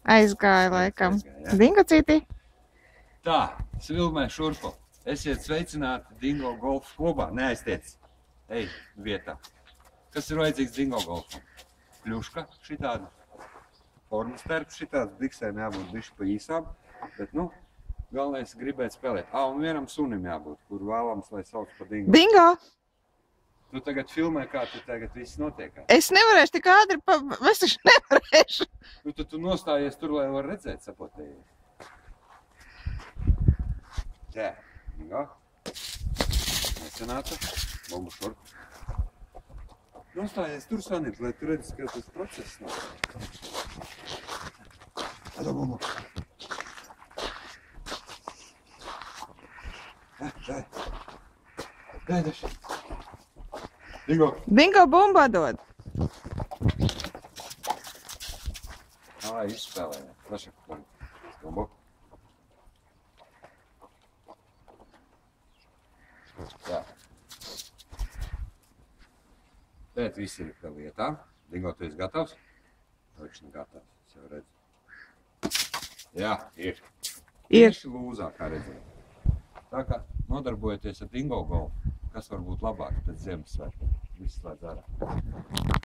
Aizgāja laikam. Aizgāja, jā. Dingo citi? Tā, Svilmē šurpu. Esiet sveicināti Dingo golfa klubā. Neaiztiec. Ej, vietā. Kas ir vajadzīgs Dingo golfam? Kļuška šitāda. Formas terps šitāds. Biksēm jābūt bišķi pa īsām. Bet, nu, galvenais gribēt spēlēt. Un vienam sunim jābūt, kur vēlams, lai sauc pa Dingo. Dingo! Tu tagad filmē, kā tu tagad viss notiekā. Es nevarēšu tik ātri es taču nevarēšu. Nu, tad tu nostājies tur, lai var redzēt sapotēji. Tā, Dingo. Nesenāta. Bombu šurp. Nostājies tur, Sanīt, lai tu redzi, ka tas process notiek. Tāda bombu. Dai daži. Dingo. Dingo bumbu dod. Izspēlēja. Pašak, bombu. Jā. Tēt viss ir pa vietām. Dingo, tu esi gatavs? Viņš nav gatavs, es jau redzu. Jā, ir. Tieši lūzā, kā redzēju. Tā kā nodarbojoties ar Dingo golfu, kas var būt labāk pēc Ziemassvētkiem? Viss slēdz ārā.